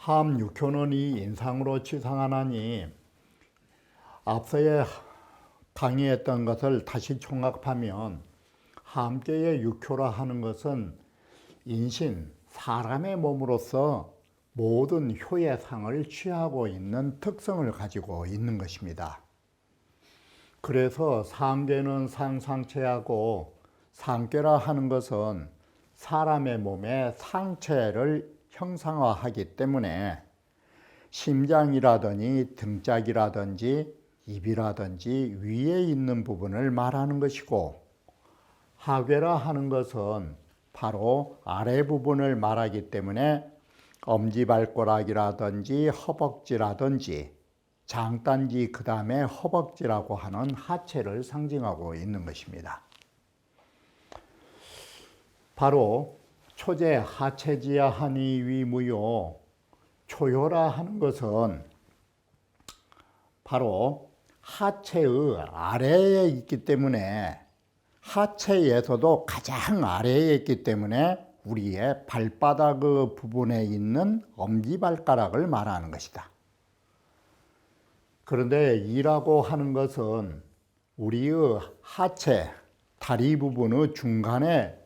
함 6효는이 인상으로 치상하나니 앞서에 강의했던 것을 다시 총합하면 함께의 6효라 하는 것은 인신, 사람의 몸으로서 모든 효의 상을 취하고 있는 특성을 가지고 있는 것입니다. 그래서 상괴는 상상체하고 상괴라 하는 것은 사람의 몸의 상체를 형상화하기 때문에 심장이라든지 등짝이라든지 입이라든지 위에 있는 부분을 말하는 것이고, 하괴라 하는 것은 바로 아래 부분을 말하기 때문에 엄지발가락이라든지 허벅지라든지 장단지 그 다음에 허벅지라고 하는 하체를 상징하고 있는 것입니다. 바로 초제 하체지야 하니 위무요, 초효라 하는 것은 바로 하체의 아래에 있기 때문에, 하체에서도 가장 아래에 있기 때문에 우리의 발바닥 부분에 있는 엄지발가락을 말하는 것이다. 그런데 이라고 하는 것은 우리의 하체, 다리 부분의 중간에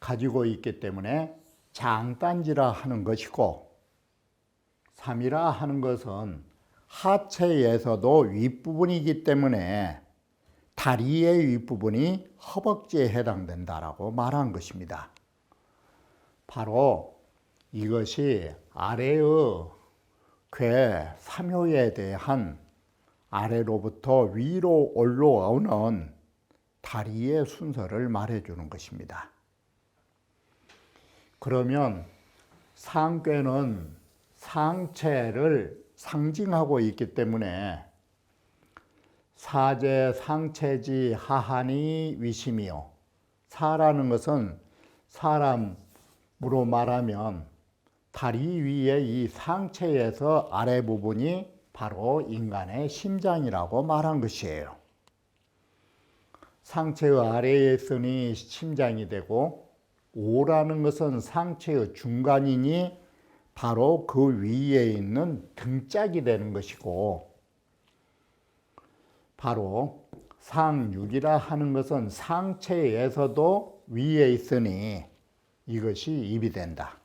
가지고 있기 때문에 장단지라 하는 것이고, 삼이라 하는 것은 하체에서도 윗부분이기 때문에 다리의 윗부분이 허벅지에 해당된다라고 말한 것입니다. 바로 이것이 아래의 괴 3효에 대한 아래로부터 위로 올라오는 다리의 순서를 말해주는 것입니다. 그러면 상괴는 상체를 상징하고 있기 때문에 사제 상체지 하하니 위심이요, 사라는 것은 사람으로 말하면 다리 위에 이 상체에서 아래 부분이 바로 인간의 심장이라고 말한 것이에요. 상체의 아래에 있으니 심장이 되고, 오라는 것은 상체의 중간이니 바로 그 위에 있는 등짝이 되는 것이고, 바로 상육이라 하는 것은 상체에서도 위에 있으니 이것이 입이 된다.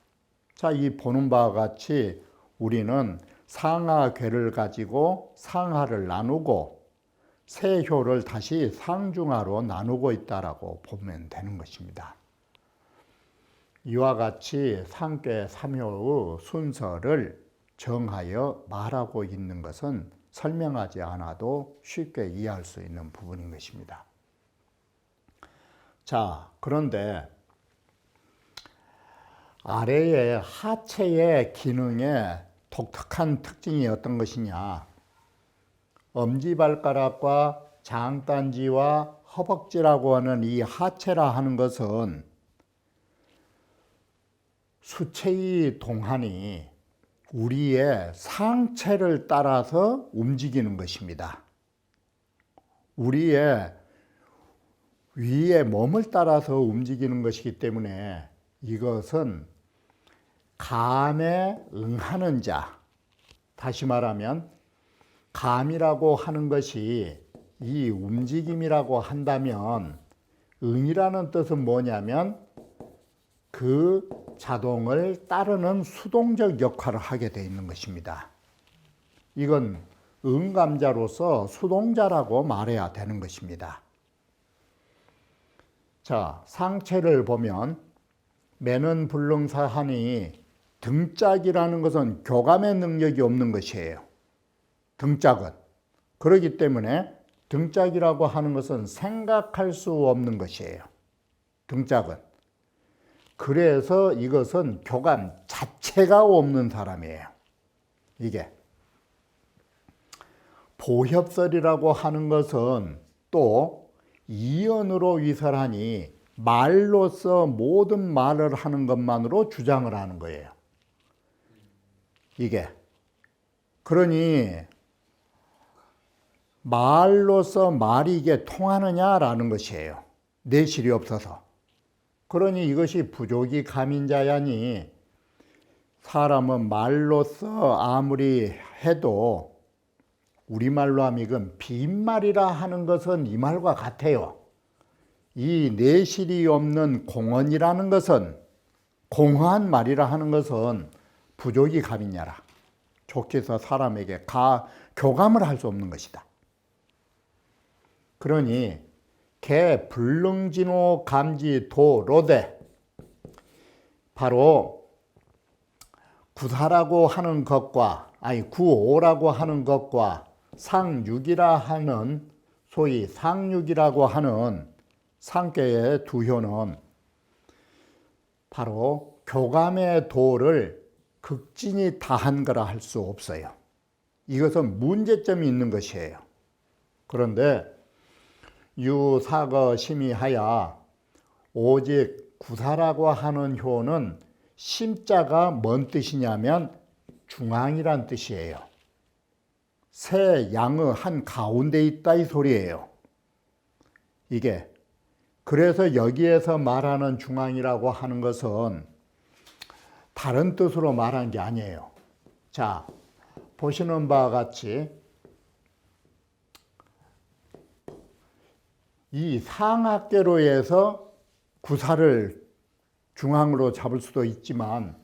자, 이 보는 바와 같이 우리는 상하 괴를 가지고 상하를 나누고 세효를 다시 상중하로 나누고 있다라고 보면 되는 것입니다. 이와 같이 상괴 3효의 순서를 정하여 말하고 있는 것은 설명하지 않아도 쉽게 이해할 수 있는 부분인 것입니다. 자, 그런데 아래의 하체의 기능에 독특한 특징이 어떤 것이냐? 엄지발가락과 장단지와 허벅지라고 하는 이 하체라 하는 것은 수체의 동안이 우리의 상체를 따라서 움직이는 것입니다. 우리의 위에 몸을 따라서 움직이는 것이기 때문에 이것은 감에 응하는 자, 다시 말하면 감이라고 하는 것이 이 움직임이라고 한다면 응이라는 뜻은 뭐냐면 그 자동을 따르는 수동적 역할을 하게 되어 있는 것입니다. 이건 응감자로서 수동자라고 말해야 되는 것입니다. 자, 상체를 보면 매는 불능사하니 등짝이라는 것은 교감의 능력이 없는 것이에요. 등짝은. 그렇기 때문에 등짝이라고 하는 것은 생각할 수 없는 것이에요. 등짝은. 그래서 이것은 교감 자체가 없는 사람이에요. 이게. 보협설이라고 하는 것은 또 이언으로 위설하니 말로써 모든 말을 하는 것만으로 주장을 하는 거예요. 이게. 그러니 말로써 말이 이게 통하느냐라는 것이에요. 내실이 없어서. 그러니 이것이 부족이 가민자야니 사람은 말로써 아무리 해도 우리말로 하면 이건 빈말이라 하는 것은 이 말과 같아요. 이 내실이 없는 공언이라는 것은 공허한 말이라 하는 것은 부족이 가민야라. 좋게 해서 사람에게 교감을 할 수 없는 것이다. 그러니 개 불능진호 감지 도로대 바로 구사라고 하는 것과 구오라고 하는 것과 상육이라 하는 소위 상육이라고 하는 상계의 두 효는 바로 교감의 도를 극진히 다한 거라 할 수 없어요. 이것은 문제점이 있는 것이에요. 그런데 유사거 심의하야 오직 구사라고 하는 효는 심자가 뭔 뜻이냐면 중앙이란 뜻이에요. 새 양의 한 가운데 있다 이 소리예요. 이게 그래서 여기에서 말하는 중앙이라고 하는 것은 다른 뜻으로 말한 게 아니에요. 자, 보시는 바와 같이 이 상하계로에서 구사를 중앙으로 잡을 수도 있지만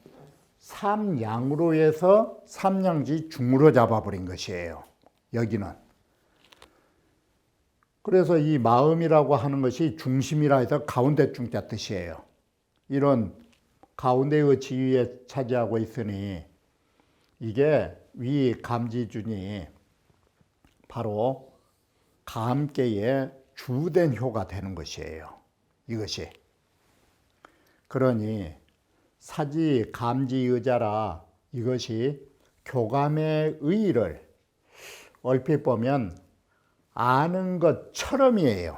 삼양으로 해서 삼양지 중으로 잡아버린 것이에요. 여기는. 그래서 이 마음이라고 하는 것이 중심이라 해서 가운데 중자 뜻이에요. 이런 가운데의 지위에 차지하고 있으니 이게 위 감지준이 바로 감계의 주된 효가 되는 것이에요. 이것이. 그러니 사지 감지의자라 이것이 교감의 의의를 얼핏 보면 아는 것처럼이에요.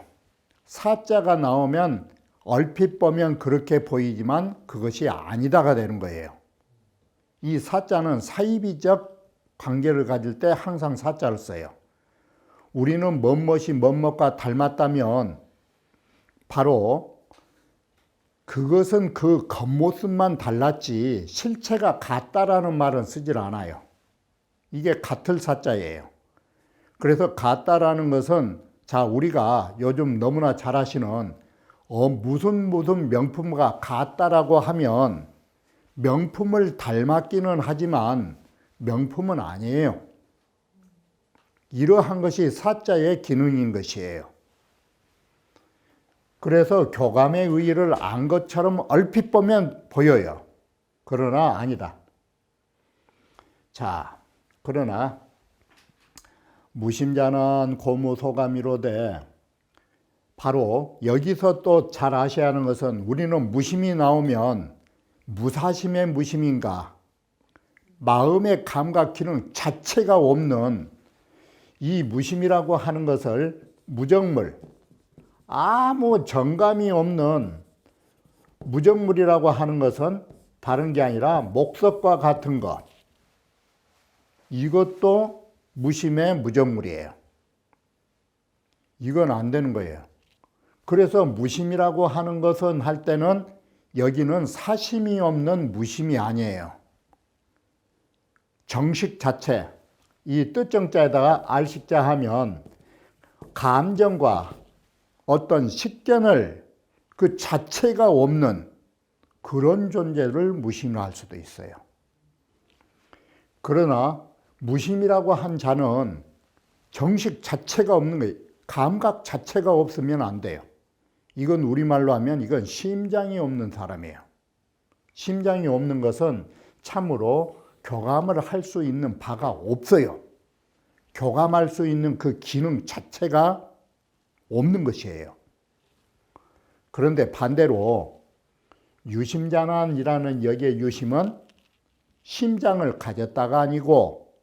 사자가 나오면 얼핏 보면 그렇게 보이지만 그것이 아니다가 되는 거예요. 이 사자는 사이비적 관계를 가질 때 항상 사자를 써요. 우리는 뭐뭇이 뭐뭇과 닮았다면 바로 그것은 그 겉모습만 달랐지 실체가 같다라는 말은 쓰질 않아요. 이게 같을 사자예요. 그래서 같다라는 것은 자 우리가 요즘 너무나 잘 아시는 무슨 명품과 같다라고 하면 명품을 닮았기는 하지만 명품은 아니에요. 이러한 것이 사자의 기능인 것이에요. 그래서 교감의 의의를 안 것처럼 얼핏 보면 보여요. 그러나 아니다. 자, 그러나 무심자는 고무소감이로되 바로 여기서 또 잘 아셔야 하는 것은 우리는 무심이 나오면 무사심의 무심인가 마음의 감각 기능 자체가 없는 이 무심이라고 하는 것을 무정물 아무 정감이 없는 무정물이라고 하는 것은 다른 게 아니라 목석과 같은 것 이것도 무심의 무정물이에요. 이건 안 되는 거예요. 그래서 무심이라고 하는 것은 할 때는 여기는 사심이 없는 무심이 아니에요. 정식 자체 이 뜻정자에다가 알식자 하면 감정과 어떤 식견을 그 자체가 없는 그런 존재를 무심이라 할 수도 있어요. 그러나 무심이라고 한 자는 정식 자체가 없는 거예요. 감각 자체가 없으면 안 돼요. 이건 우리말로 하면 이건 심장이 없는 사람이에요. 심장이 없는 것은 참으로 교감을 할 수 있는 바가 없어요. 교감할 수 있는 그 기능 자체가 없는 것이에요. 그런데 반대로 유심자난이라는 여기의 유심은 심장을 가졌다가 아니고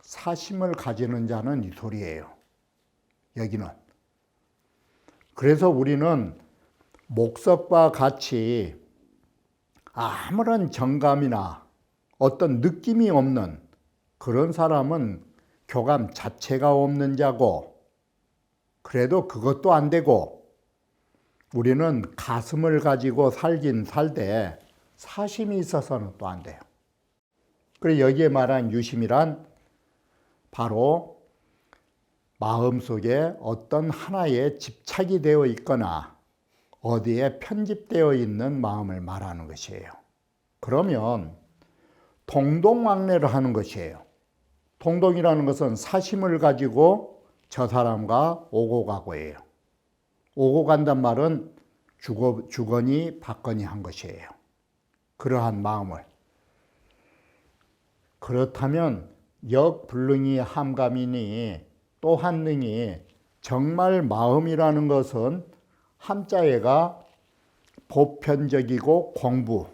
사심을 가지는 자는 이 소리예요. 여기는. 그래서 우리는 목석과 같이 아무런 정감이나 어떤 느낌이 없는 그런 사람은 교감 자체가 없는 자고, 그래도 그것도 안 되고, 우리는 가슴을 가지고 살긴 살되 사심이 있어서는 또 안 돼요. 그래서 여기에 말한 유심이란 바로 마음속에 어떤 하나에 집착이 되어 있거나 어디에 편집되어 있는 마음을 말하는 것이에요. 그러면 동동왕래를 하는 것이에요. 동동이라는 것은 사심을 가지고 저 사람과 오고 가고예요. 오고 간단 말은 주거니 받거니 한 것이에요. 그러한 마음을. 그렇다면 역불능이 함감이니 또 한능이 정말 마음이라는 것은 한자애가 보편적이고 공부,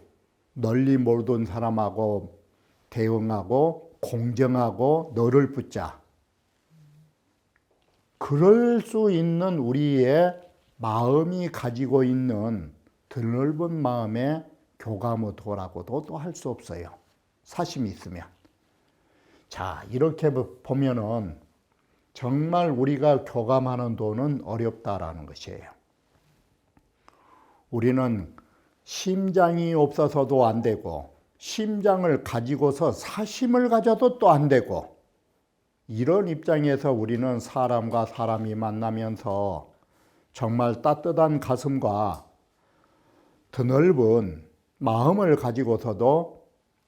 널리 모르던 사람하고 대응하고 공정하고 너를 붙자. 그럴 수 있는 우리의 마음이 가지고 있는 드넓은 마음의 교감의도라고도 또 할 수 없어요. 사심이 있으면. 자, 이렇게 보면은 정말 우리가 교감하는 도는 어렵다라는 것이에요. 우리는 심장이 없어서도 안 되고, 심장을 가지고서 사심을 가져도 또 안 되고, 이런 입장에서 우리는 사람과 사람이 만나면서 정말 따뜻한 가슴과 드넓은 마음을 가지고서도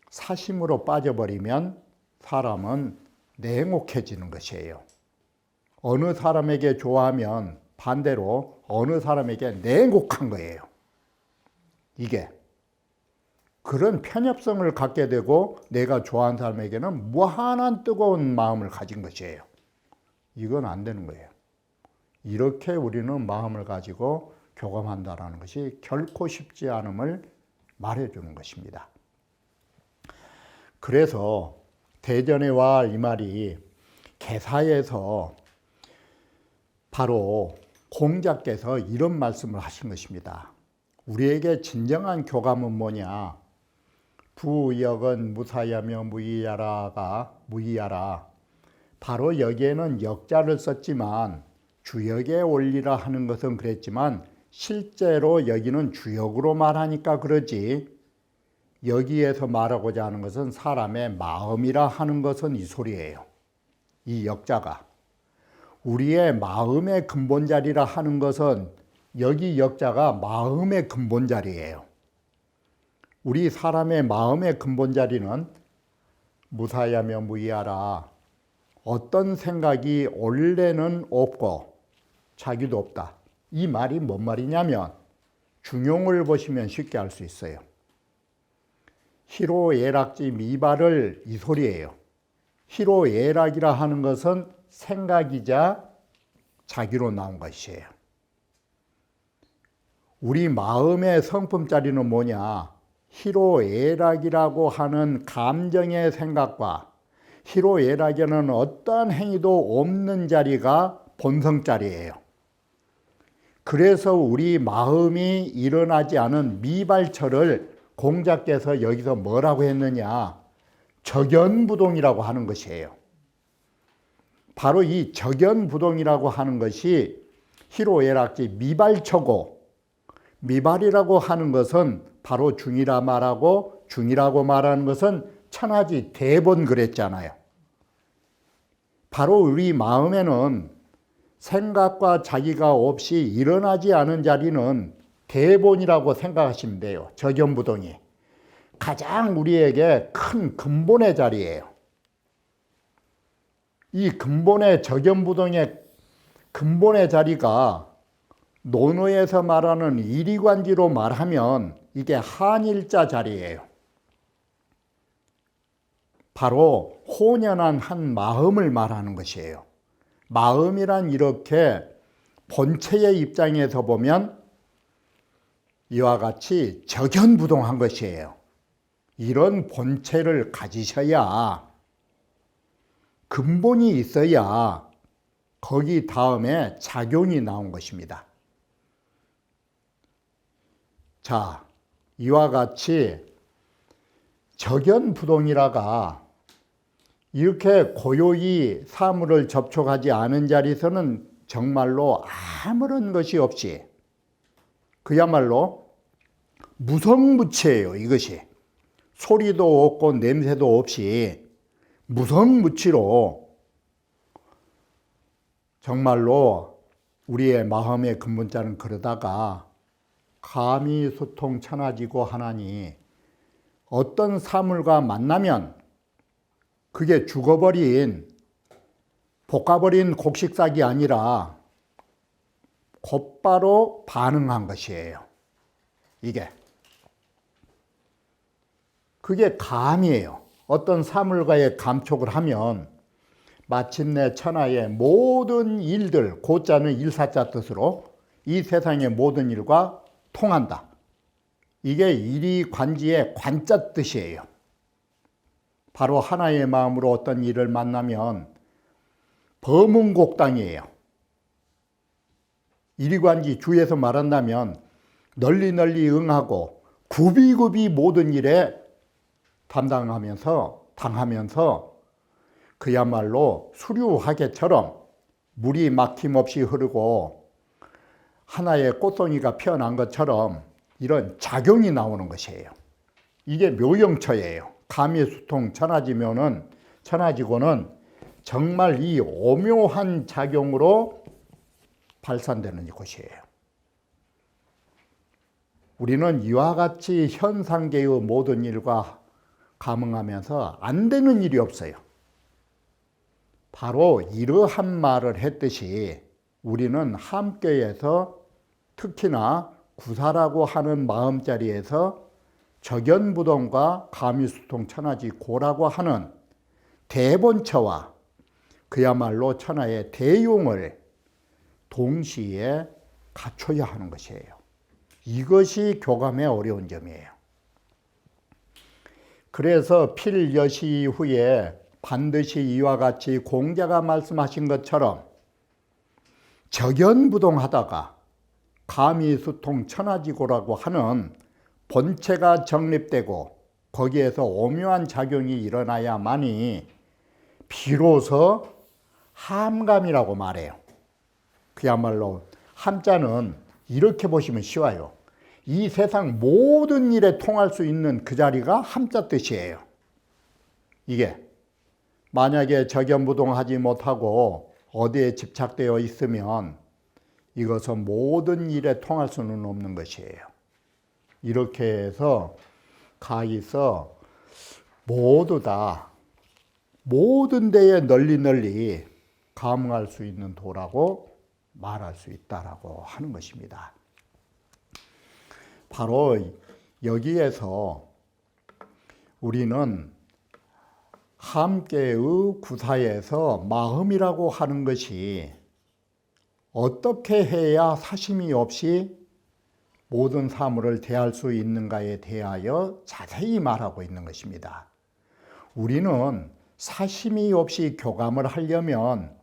사심으로 빠져버리면 사람은 냉혹해지는 것이에요. 어느 사람에게 좋아하면 반대로 어느 사람에게 냉혹한 거예요. 이게 그런 편협성을 갖게 되고 내가 좋아하는 사람에게는 무한한 뜨거운 마음을 가진 것이에요. 이건 안 되는 거예요. 이렇게 우리는 마음을 가지고 교감한다는 것이 결코 쉽지 않음을 말해주는 것입니다. 그래서 대전에 와 이 말이 개사에서 바로 공자께서 이런 말씀을 하신 것입니다. 우리에게 진정한 교감은 뭐냐? 부역은 무사야며 무의야라. 바로 여기에는 역자를 썼지만 주역에 올리라 하는 것은 그랬지만 실제로 여기는 주역으로 말하니까 그러지, 여기에서 말하고자 하는 것은 사람의 마음이라 하는 것은 이 소리예요. 이 역자가 우리의 마음의 근본자리라 하는 것은 여기 역자가 마음의 근본자리예요. 우리 사람의 마음의 근본자리는 무사야며 무의하라. 어떤 생각이 원래는 없고 자기도 없다. 이 말이 뭔 말이냐면 중용을 보시면 쉽게 알 수 있어요. 희로애락지 미발을 이 소리예요. 희로애락이라 하는 것은 생각이자 자기로 나온 것이에요. 우리 마음의 성품자리는 뭐냐? 희로애락이라고 하는 감정의 생각과 희로애락에는 어떠한 행위도 없는 자리가 본성자리예요. 그래서 우리 마음이 일어나지 않은 미발처를 공자께서 여기서 뭐라고 했느냐? 적연부동이라고 하는 것이에요. 바로 이 적연부동이라고 하는 것이 희로애락지 미발처고, 미발이라고 하는 것은 바로 중이라 말하고 중이라고 말하는 것은 천하지 대번 그랬잖아요. 바로 우리 마음에는 생각과 자기가 없이 일어나지 않은 자리는 대본이라고 생각하시면 돼요. 적연부동이 가장 우리에게 큰 근본의 자리예요. 이 근본의 적연부동의 근본의 자리가 논어에서 말하는 이리관지로 말하면 이게 한일자 자리예요. 바로 혼연한 한 마음을 말하는 것이에요. 마음이란 이렇게 본체의 입장에서 보면 이와 같이 적연부동한 것이에요. 이런 본체를 가지셔야, 근본이 있어야 거기 다음에 작용이 나온 것입니다. 자, 이와 같이 적연부동이라가 이렇게 고요히 사물을 접촉하지 않은 자리에서는 정말로 아무런 것이 없이 그야말로 무성무취예요. 이것이 소리도 없고 냄새도 없이 무성무취로 정말로 우리의 마음의 근본자는 그러다가 감히 수통 천하지고 하나니 어떤 사물과 만나면 그게 죽어버린 볶아버린 곡식싹이 아니라 곧바로 반응한 것이에요. 그게 감이에요. 어떤 사물과의 감촉을 하면 마침내 천하의 모든 일들, 고자는 일사자 뜻으로 이 세상의 모든 일과 통한다. 이게 일이관지의 관자 뜻이에요. 바로 하나의 마음으로 어떤 일을 만나면 범응곡당이에요. 일이관지 주에서 말한다면 널리 응하고 굽이굽이 모든 일에 당하면서 그야말로 수류하게처럼 물이 막힘없이 흐르고 하나의 꽃송이가 피어난 것처럼 이런 작용이 나오는 것이에요. 이게 묘영처예요. 감이수통 천하지고는 정말 이 오묘한 작용으로 발산되는 것이에요. 우리는 이와 같이 현상계의 모든 일과 감응하면서 안 되는 일이 없어요. 바로 이러한 말을 했듯이 우리는 함께에서 특히나 구사라고 하는 마음자리에서 적연부동과 감이수통 천하지고라고 하는 대본처와 그야말로 천하의 대용을 동시에 갖춰야 하는 것이에요. 이것이 교감의 어려운 점이에요. 그래서 필여시 후에 반드시 이와 같이 공자가 말씀하신 것처럼 적연부동하다가 감이수통 천하지고라고 하는 본체가 정립되고 거기에서 오묘한 작용이 일어나야만이 비로소 함감이라고 말해요. 그야말로 함자는 이렇게 보시면 쉬워요. 이 세상 모든 일에 통할 수 있는 그 자리가 함자 뜻이에요. 이게 만약에 적연부동하지 못하고 어디에 집착되어 있으면 이것은 모든 일에 통할 수는 없는 것이에요. 이렇게 해서 가히서 모두 다 모든 데에 널리 감응할 수 있는 도라고 말할 수 있다라고 하는 것입니다. 바로 여기에서 우리는 함께의 구사에서 마음이라고 하는 것이 어떻게 해야 사심이 없이 모든 사물을 대할 수 있는가에 대하여 자세히 말하고 있는 것입니다. 우리는 사심이 없이 교감을 하려면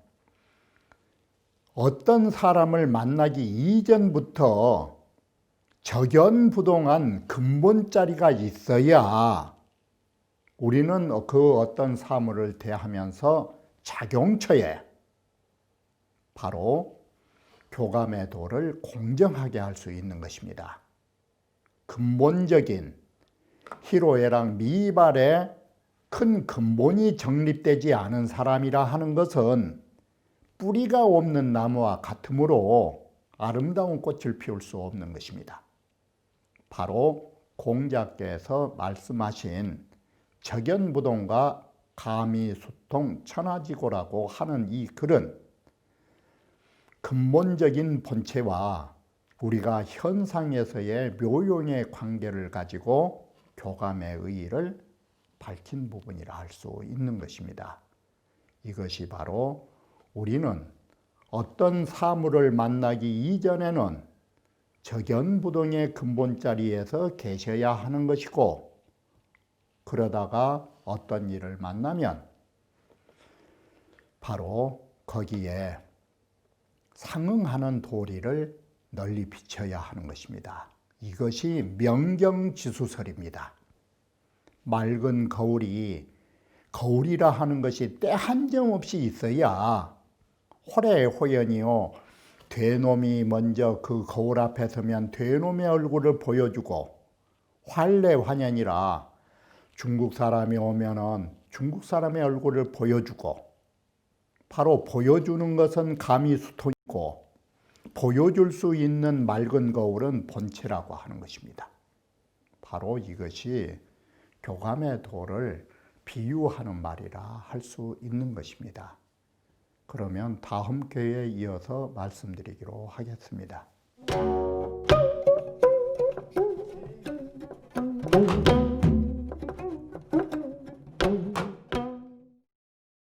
어떤 사람을 만나기 이전부터 적연부동한 근본자리가 있어야 우리는 그 어떤 사물을 대하면서 작용처에 바로 교감의 도를 공정하게 할 수 있는 것입니다. 근본적인 희로애락 미발의 큰 근본이 정립되지 않은 사람이라 하는 것은 뿌리가 없는 나무와 같으므로 아름다운 꽃을 피울 수 없는 것입니다. 바로 공자께서 말씀하신 적연부동과 감이수통 천하지고라고 하는 이 글은 근본적인 본체와 우리가 현상에서의 묘용의 관계를 가지고 교감의 의의를 밝힌 부분이라 할 수 있는 것입니다. 이것이 바로 우리는 어떤 사물을 만나기 이전에는 적연부동의 근본자리에서 계셔야 하는 것이고, 그러다가 어떤 일을 만나면 바로 거기에 상응하는 도리를 널리 비춰야 하는 것입니다. 이것이 명경지수설입니다. 맑은 거울이라 하는 것이 때 한 점 없이 있어야 호래호연이요. 되놈이 먼저 그 거울 앞에 서면 되놈의 얼굴을 보여주고 환례환연이라 중국 사람이 오면은 중국 사람의 얼굴을 보여주고 바로 보여주는 것은 가미수통이고 보여줄 수 있는 맑은 거울은 본체라고 하는 것입니다. 바로 이것이 교감의 도를 비유하는 말이라 할 수 있는 것입니다. 그러면 다음 기회에 이어서 말씀드리기로 하겠습니다.